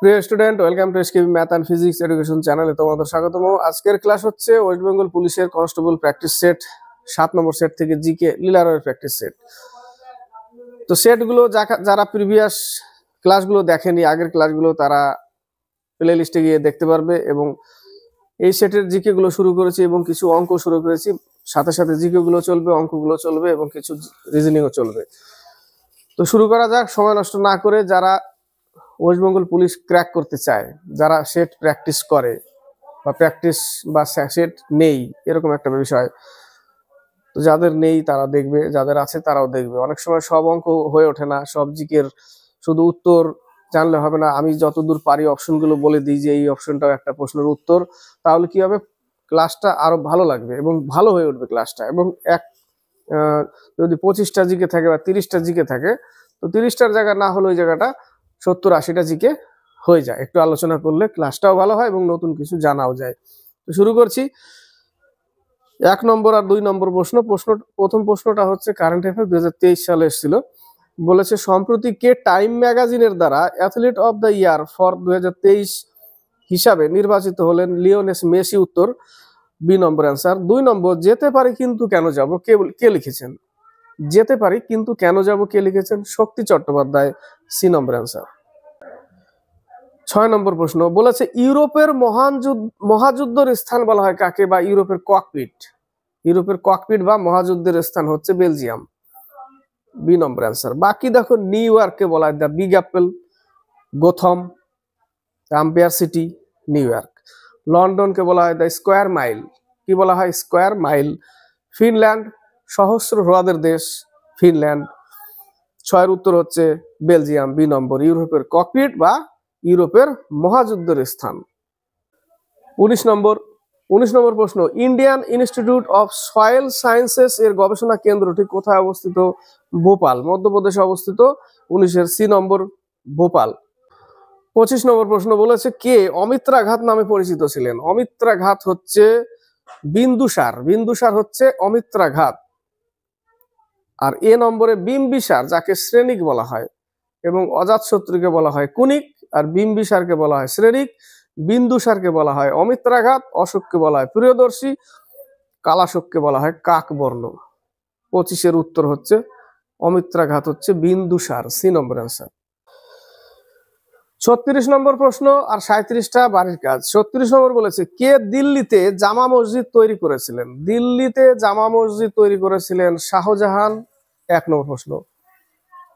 প্রিয় student, welcome to SKB math and physics education চ্যানেলে তোমাদের স্বাগতম। আজকের ক্লাস হচ্ছে ওয়েস্ট বেঙ্গল পুলিশের কনস্টেবল প্র্যাকটিস সেট 7 নম্বর সেট থেকে জিকে লিলারের প্র্যাকটিস সেট। তো সেটগুলো যারা প্রিভিয়াস ক্লাসগুলো দেখেনি, আগের ক্লাসগুলো, তারা প্লে লিস্টে গিয়ে দেখতে পারবে। এবং এই সেটের জিকে গুলো শুরু করেছি এবং কিছু অঙ্ক শুরু করেছি, সাথে সাথে জিকে গুলো চলবে, অঙ্কগুলো চলবে এবং কিছু রিজনিংও চলবে। তো শুরু করা যাক সময় নষ্ট না করে। যারা ওয়েস্ট বেঙ্গল পুলিশ ক্র্যাক করতে চায়, যারা সেট প্র্যাকটিস করে বা প্র্যাকটিস বা সেট নেই এরকম একটা বিষয়, তো যাদের নেই তারা দেখবে, যাদের আছে তারাও দেখবে। অনেক সময় সব অঙ্ক হয়ে ওঠে না, সব জিকের শুধু উত্তর জানলে হবে না। আমি যতদূর পারি অপশনগুলো বলে দিই যে এই অপশনটাও একটা প্রশ্নের উত্তর, তাহলে কি হবে, ক্লাসটা আরো ভালো লাগবে এবং ভালো হয়ে উঠবে ক্লাসটা। এবং যদি 25টা জিকে থাকে বা 30টা জিকে থাকে, তো 30টার জায়গা না হলে ওই জায়গাটা 70-80টা জিকে হয়ে যায়। একটু আলোচনা করলে ক্লাসটাও ভালো হয় এবং নতুন কিছু জানাও যায়। তো শুরু করছি। 1 নম্বর আর 2 নম্বর প্রথম প্রশ্নটা হচ্ছে কারেন্ট অ্যাফেয়ার 2023 সালে এসেছিল। বলেছে সম্প্রতি কে টাইম ম্যাগাজিনের দ্বারা athlete of the year for 2023 হিসাবে নির্বাচিত হলেন? Lionel Messi. উত্তর বি নম্বর অ্যান্সার। 2 নম্বর যেতে পারি কিন্তু কেন যাব, কে লিখেছেন? যেতে পারি কিন্তু কেন যাব কে লিখেছেন? শক্তি চট্টোপাধ্যায়। সি নম্বর অ্যান্সার। 6 নম্বর প্রশ্ন বলেছে ইউরোপের মহাযুদ্ধের স্থান বলা হয় কাকে, বা ইউরোপের ককপিট বা মহাযুদ্ধের স্থান হচ্ছে বেলজিয়াম। বি নম্বর অ্যান্সার। বাকি দেখো, নিউ ইয়র্ককে বলা হয় the big apple, Gotham, empire city, New York. লন্ডনকে বলা হয় দ্য স্কোয়ার মাইল, কি বলা হয়? Square mile. ফিনল্যান্ড সহস্র হ্রদের দেশ, ফিনল্যান্ড। 6 উত্তর হচ্ছে বেলজিয়াম, বি নম্বর। ইউরোপের ককপিট বা ইউরোপের মহাযুদ্ধের স্থান। 19 নম্বর প্রশ্ন Indian institute of soil sciences এর গবেষণা কেন্দ্রটি কোথায় অবস্থিত? ভোপাল, মধ্যপ্রদেশে অবস্থিত। 19-এর সি নম্বর, ভোপাল। 25 নম্বর প্রশ্ন বলেছে কে অমিত্রাঘাত নামে পরিচিত ছিলেন? অমিত্রাঘাত হচ্ছে বিন্দুসার হচ্ছে অমিত্রাঘাত। আর এ নম্বরে বিম্বিসার, যাকে শ্রেণিক বলা হয়, এবং অজাতশত্রুকে বলা হয় কুনিক, আর বিম্বিসারকে বলা হয় শ্রেণিক, বিন্দুসারকে বলা হয় অমিত্রাঘাত, অশোককে বলা হয় প্রিয়দর্শী, কালাশোককে বলা হয় কাকবর্ণ। 25-এর উত্তর হচ্ছে অমিত্রাঘাত হচ্ছে বিন্দুসার, সি নম্বর অ্যান্সার। 36 নম্বর প্রশ্ন আর 37টা বাড়ির কাজ। 36 নম্বর বলেছে কে দিল্লিতে জামা মসজিদ তৈরি করেছিলেন? দিল্লিতে জামা মসজিদ তৈরি করেছিলেন শাহজাহান। 1 নম্বর প্রশ্ন,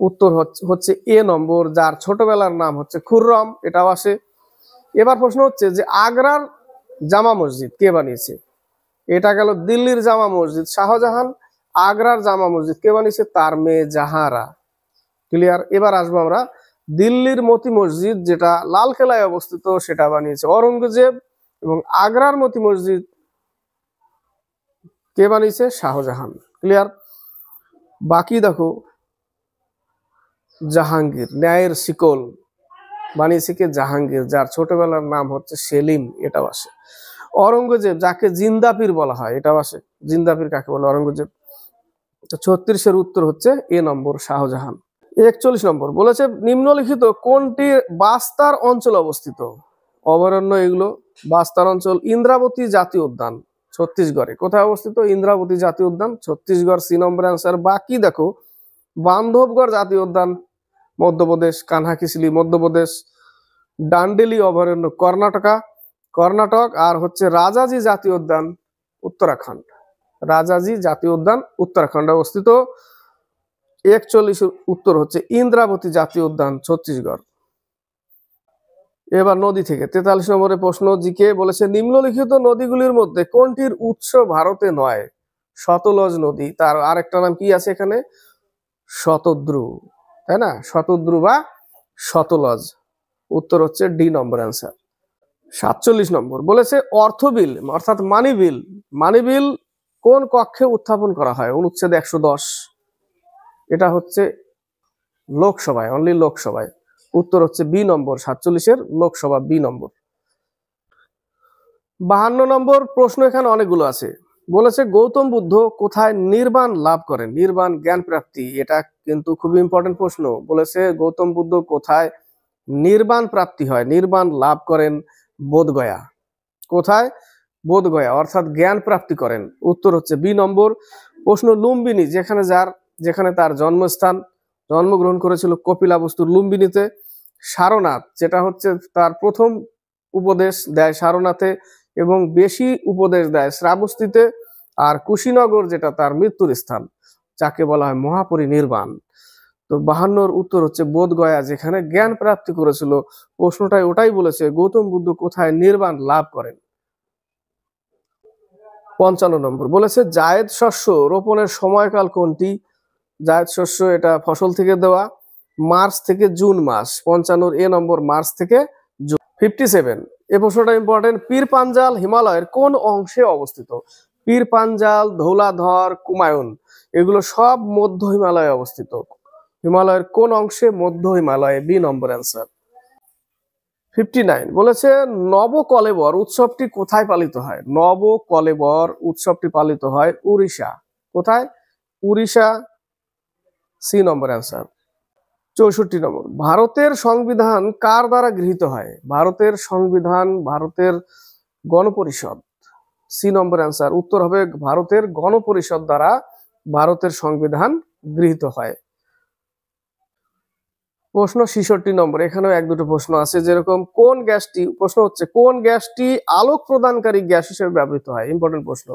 উত্তর হচ্ছে এ নম্বর, যার ছোটবেলার নাম হচ্ছে খুররম, এটাও আসে। এবার প্রশ্ন হচ্ছে যে আগ্রার জামা মসজিদ কে বানিয়েছে? এটা গেল দিল্লির জামা মসজিদ শাহজাহান, আগ্রার জামা মসজিদ কে বানিয়েছে? তার মেয়ে জাহারা। ক্লিয়ার? এবার আসবো আমরা দিল্লির মতি মসজিদ, যেটা লালকেলায় অবস্থিত, সেটা বানিয়েছে অরঙ্গজেব, এবং আগ্রার মতি মসজিদ কে বানিয়েছে? শাহজাহান। ক্লিয়ার? বাকি দেখো, জাহাঙ্গীর, ন্যায়ের শিকল বানিয়েছে কে? জাহাঙ্গীর, যার ছোটবেলার নাম হচ্ছে সেলিম, এটাও আসে। অরঙ্গজেব, যাকে জিন্দাপীর বলা হয়, এটাও আসে। জিন্দাপীর কাকে বলে? অরঙ্গজেব। 36-এর উত্তর হচ্ছে এ নম্বর, শাহজাহান। 41 নম্বর বলেছে নিম্নলিখিত কোনটি বাস্তার অঞ্চল অবস্থিত? অভয়ারণ্য এগুলো। বাস্তার অঞ্চল ইন্দ্রাবতী জাতীয় উদ্যান, ছত্তিশগড়ে। কোথায় অবস্থিত? ইন্দ্রাবতী জাতীয় উদ্যান, ছত্তিশগড়, সি নম্বর অ্যান্সার। বাকি দেখো, বান্ধবগড় জাতীয় উদ্যান মধ্যপ্রদেশ, কানহাকিসলি মধ্যপ্রদেশ, ডান্ডেলি অভয়ারণ্য কর্ণাটক, আর হচ্ছে রাজাজি জাতীয় উদ্যান উত্তরাখণ্ড। রাজাজি জাতীয় উদ্যান উত্তরাখণ্ডে অবস্থিত। 41 উত্তর হচ্ছে ইন্দ্রাবতী জাতীয় উদ্যান, ছত্তিশগড়। এবার নদী থেকে 43 নম্বরের প্রশ্ন জিকে বলেছে নিম্নলিখিত নদীগুলির মধ্যে কোনটির উৎস ভারতে নয়? শতলজ নদী, তার আরেকটা নাম কি আছে এখানে? শতদ্রু, তাই না? শতদ্রু বা শতলজ। উত্তর হচ্ছে ডি নম্বর অ্যান্সার। 47 নম্বর বলেছে অর্থবিল অর্থাৎ মানি বিল কোন কক্ষে উত্থাপন করা হয়? অনুচ্ছেদ 110। এটা হচ্ছে লোকসভায়, অনলি লোকসভায়। উত্তর হচ্ছে বি নম্বর, 47-এর লোকসভা, বি নম্বর। 52 নম্বর প্রশ্ন, এখানে অনেকগুলো আছে। বলেছে গৌতম বুদ্ধ কোথায় নির্বাণ লাভ করেন? নির্বাণ জ্ঞান প্রাপ্তি, এটা কিন্তু খুবই ইম্পর্টেন্ট প্রশ্ন। বলেছে গৌতম বুদ্ধ কোথায় নির্বাণ প্রাপ্তি হয়, নির্বাণ লাভ করেন বোধগয়া। কোথায়? বোধগয়া, অর্থাৎ জ্ঞান প্রাপ্তি করেন। উত্তর হচ্ছে বি নম্বর। প্রশ্ন, লুম্বিনী যেখানে তার জন্মস্থান, জন্মগ্রহণ করেছিল কপিলাবস্তুর লুম্বিনীতে। সারনাথ, যেটা হচ্ছে তার প্রথম উপদেশ দেয় সারনাথে এবং বেশি উপদেশ দেয় শ্রাবস্তিতে। আর কুশীনগর, যেটা তার মৃত্যুর স্থান, যাকে বলা হয় মহাপরিনির্বাণ। তো 52 উত্তর হচ্ছে বোধগয়া, যেখানে জ্ঞান প্রাপ্তি করেছিল। প্রশ্নটাই ওটাই বলেছে, গৌতম বুদ্ধ কোথায় নির্বাণ লাভ করেন। 55 নম্বর বলেছে, জায়েদ শস্য রোপণের সময়কাল কোনটি? জায়েদ শস্য এটা ফসল থেকে দেওয়া, মার্চ থেকে জুন মাস। 55 এ নম্বর, মার্চ থেকে জুন। 57, এই প্রশ্নটা ইম্পর্টেন্ট। পীর পাঞ্জাল হিমালয়ের কোন অংশে অবস্থিত? পীর পাঞ্জাল, ধৌলাধর, কুমায়ুন, এগুলো সব মধ্য হিমালয়ে অবস্থিত। হিমালয়ের কোন অংশে? মধ্য হিমালয়ে, বি নম্বর অ্যান্সার। 59 বলেছে, নবকলেবর উৎসবটি কোথায় পালিত হয়? নবকলেবর উৎসবটি পালিত হয় উড়িষ্যা। কোথায়? উড়িষ্যা, সি নম্বর অ্যান্সার। 64 নম্বর, ভারতের সংবিধান কার দ্বারা গৃহীত হয়? ভারতের সংবিধান ভারতের গণপরিষদ, সি নম্বর অ্যান্সার। উত্তর হবে ভারতের গণপরিষদ দ্বারা ভারতের সংবিধান গৃহীত হয়। প্রশ্ন 66 নম্বর, এখানেও এক দুটো প্রশ্ন আছে, যেরকম কোন গ্যাসটি, প্রশ্ন হচ্ছে কোন গ্যাসটি আলোক প্রদানকারী গ্যাস হিসেবে ব্যবহৃত হয়? ইম্পর্টেন্ট প্রশ্ন।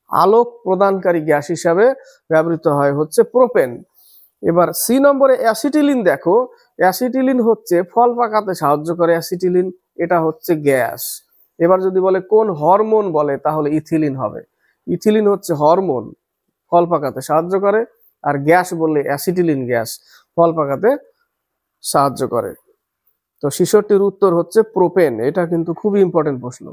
আলোক প্রদানকারী গ্যাস হিসাবে ব্যবহৃত হয় হচ্ছে প্রোপেন। এবার সি নম্বরে অ্যাসিটিলিন দেখো, অ্যাসিটিলিন হচ্ছে ফল পাকাতে সাহায্য করে অ্যাসিটিলিন, এটা হচ্ছে গ্যাস। এবার যদি বলে কোন হরমোন বলে, তাহলে ইথিলিন হবে। ইথিলিন হচ্ছে হরমোন, ফল পাকাতে সাহায্য করে। আর গ্যাস বললে অ্যাসিটিলিন গ্যাস, ফল পাকাতে সাহায্য করে। তো 66 উত্তর হচ্ছে প্রোপেন। এটা কিন্তু খুবই ইম্পর্টেন্ট প্রশ্ন।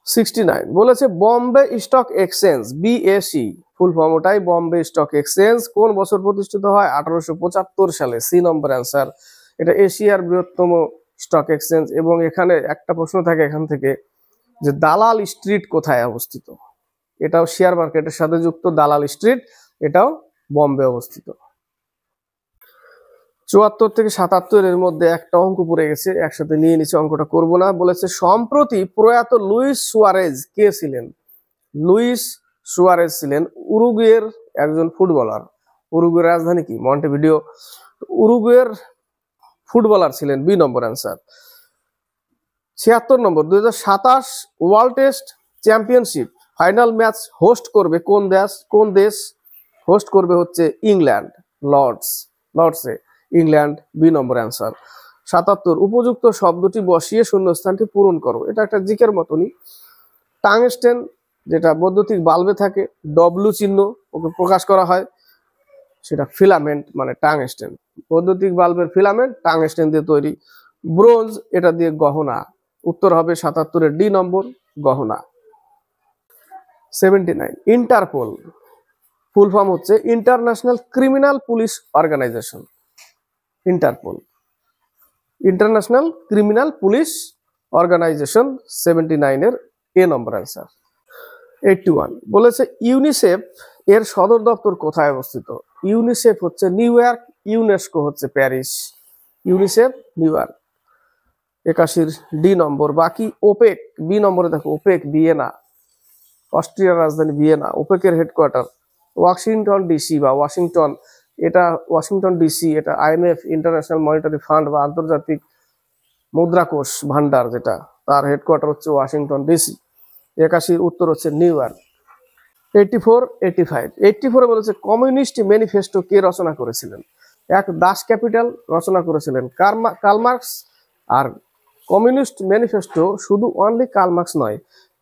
69 বলেছে, Bombay stock exchange, BSE full form ওটাই, বম্বে স্টক এক্সচেঞ্জ কোন বছর প্রতিষ্ঠিত হয়? 1875 সালে, সি নম্বর অ্যান্সার। এটা এশিয়ার বৃহত্তম স্টক এক্সচেঞ্জ। এবং এখানে একটা প্রশ্ন থাকে এখান থেকে, যে দালাল স্ট্রিট কোথায় অবস্থিত? এটাও শেয়ার মার্কেটের সাথে যুক্ত, দালাল স্ট্রিট, এটাও বম্বে অবস্থিত। 74 থেকে 77 এর মধ্যে একটা অঙ্ক পড়ে গেছে, একসাথে নিয়ে নিচে, অঙ্কটা করব না। বলেছে, সম্প্রতি প্রয়াত লুইস সুয়ারেজ কে ছিলেন? লুইস সুয়ারেজ ছিলেন উরুগুয়ের একজন ফুটবলার। উরুগুয়ের রাজধানী কি? মন্টেভিডিও। উরুগুয়ের ফুটবলার ছিলেন, বি নম্বর অ্যান্সার। 76 নম্বর, 2027 world test championship final match host করবে কোন দেশ হোস্ট করবে? হচ্ছে ইংল্যান্ড, লর্ডসে, ইংল্যান্ড, বি নম্বর অ্যান্সার। 77, উপযুক্ত শব্দটি বসিয়ে শূন্যস্থানটি পূরণ করো। এটা একটা জিকের মতনই। টাংস্টেন, যেটা বৈদ্যুতিক বাল্বে থাকে, ডব্লু চিহ্ন ওকে প্রকাশ করা হয়, সেটা ফিলামেন্ট, মানে টাংস্টেন। বৈদ্যুতিক বাল্বের ফিলামেন্ট টাংস্টেন দিয়ে তৈরি। ব্রোঞ্জ, এটা দিয়ে গহনা। উত্তর হবে 77 ডি নম্বর, গহনা। 79, ইন্টারপোল ফুল ফর্ম হচ্ছে international criminal police organisation. Interpol, international criminal police organisation, 79 এর এ নম্বর অ্যান্সার। 81 বলেছে, ইউনিসেফ এর সদর দপ্তর কোথায় অবস্থিত? ইউনিসেফ হচ্ছে নিউ ইয়র্ক, ইউনেস্কো হচ্ছে Paris. UNICEF New York. 81 D নম্বর। বাকি ওপেক, বি নম্বরে দেখো, ওপেক ভিয়েনা, অস্ট্রিয়ার রাজধানী ভিয়েনা। ওপেকের হেডকোয়ার্টার ওয়াশিংটন ডিসি বা ওয়াশিংটন, এটা ওয়াশিংটন ডিসি। এটা আইএমএফ, ইন্টারন্যাশনাল মনিটারি ফান্ড বা আন্তর্জাতিক মুদ্রাকোষ ভান্ডার, যেটা তার হেডকোয়ার্টার হচ্ছে ওয়াশিংটন ডিসি। 81 উত্তর হচ্ছে নিউ ইয়র্ক। 84, 85, 84 বলেছে, কমিউনিস্ট ম্যানিফেস্টো কে রচনা করেছিলেন? এক, দাস ক্যাপিটাল রচনা করেছিলেন কার্ল মার্কস। আর কমিউনিস্ট ম্যানিফেস্টো শুধু অনলি কার্ল মার্কস নয়,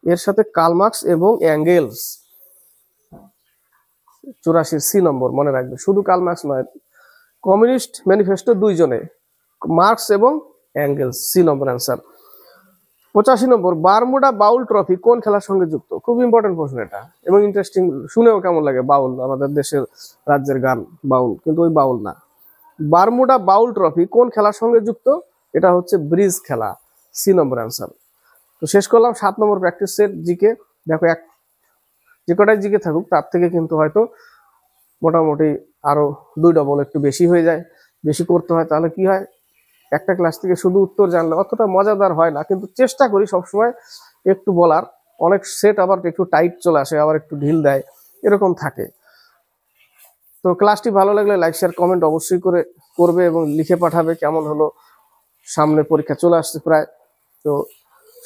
এর সাথে কার্ল মার্কস এবং অ্যাঙ্গেলস। 84 সি নম্বর, মনে রাখবে, শুধু কার্ল মার্কস নয়, কমিউনিস্ট ম্যানিফেস্টো দুইজনে, মার্কস এবং অ্যাঙ্গেলস, সি নম্বর অ্যান্সার। 85 নম্বর, বারমুডা বাউল ট্রফি কোন খেলার সঙ্গে যুক্ত? খুব ইম্পর্টেন্ট প্রশ্ন এটা, এবং ইন্টারেস্টিং, শুনেও কেমন লাগে, বাউল, আমাদের দেশের রাজ্যের গান বাউল, কিন্তু ওই বাউল না। বারমুডা বাউল ট্রফি কোন খেলার সঙ্গে যুক্ত? এটা হচ্ছে ব্রিজ খেলা, সি নম্বর অ্যান্সার। তো শেষ করলাম 7 নম্বর প্র্যাকটিস সেট জিকে। দেখো, যে কটাই জিকে থাকুক তার থেকে কিন্তু হয়তো মোটামুটি আরো 2 ডবল একটু বেশি হয়ে যায়, বেশি করতে হয়। তাহলে কি হয়, একটা ক্লাস থেকে শুধু উত্তর জানলে অতটা মজাদার হয় না, কিন্তু চেষ্টা করি সবসময় একটু বলার। অনেক সেট আবার একটু টাইট চলে আসে, আবার একটু ঢিল দেয়, এরকম থাকে। তো ক্লাসটি ভালো লাগলে লাইক শেয়ার কমেন্ট অবশ্যই করবে এবং লিখে পাঠাবে কেমন হলো। সামনে পরীক্ষা চলে আসছে প্রায়। তো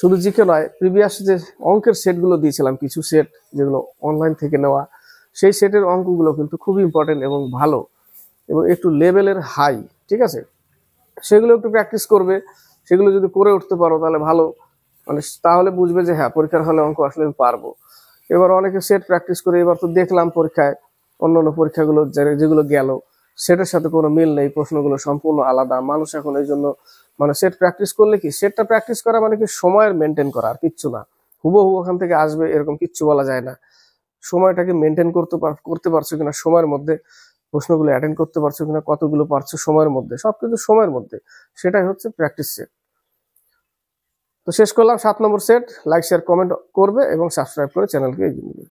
শুধু জিকে নয়, প্রিভিয়াস যে অঙ্কের সেটগুলো দিয়েছিলাম, কিছু সেট যেগুলো অনলাইন থেকে নেওয়া, সেই সেটের অঙ্কগুলো কিন্তু খুবই ইম্পর্টেন্ট এবং ভালো এবং একটু লেভেলের হাই, ঠিক আছে? সেগুলো একটু প্র্যাকটিস করবে। সেগুলো যদি করে উঠতে পারো তাহলে ভালো, মানে তাহলে বুঝবে যে হ্যাঁ, পরীক্ষার হলে অঙ্ক আসলে আমি পারবো। এবার অনেকে সেট প্র্যাকটিস করে, এবার তো দেখলাম পরীক্ষায় অন্যান্য পরীক্ষাগুলো যেগুলো গেল সেটার সাথে কোনো মিল নেই, প্রশ্নগুলো সম্পূর্ণ আলাদা। মানুষ এখন এই জন্য মানে সেট প্র্যাকটিস করলে কি, সেটটা প্র্যাকটিস করা মানে কি সময়ের মেনটেন করা, আর কিচ্ছু না। হুবহু ওখান থেকে আসবে এরকম কিচ্ছু বলা যায় না। সময়টাকে মেনটেন করতে পারছো কিনা, সময়ের মধ্যে প্রশ্নগুলো অ্যাটেন্ড করতে পারছো কিনা, কতগুলো পারছো সময়ের মধ্যে, সবকিছু সময়ের মধ্যে, সেটাই হচ্ছে প্র্যাকটিস সেট। তো শেষ করলাম 7 নম্বর সেট। লাইক শেয়ার কমেন্ট করবে এবং সাবস্ক্রাইব করে চ্যানেলকে এগিয়ে নিবে।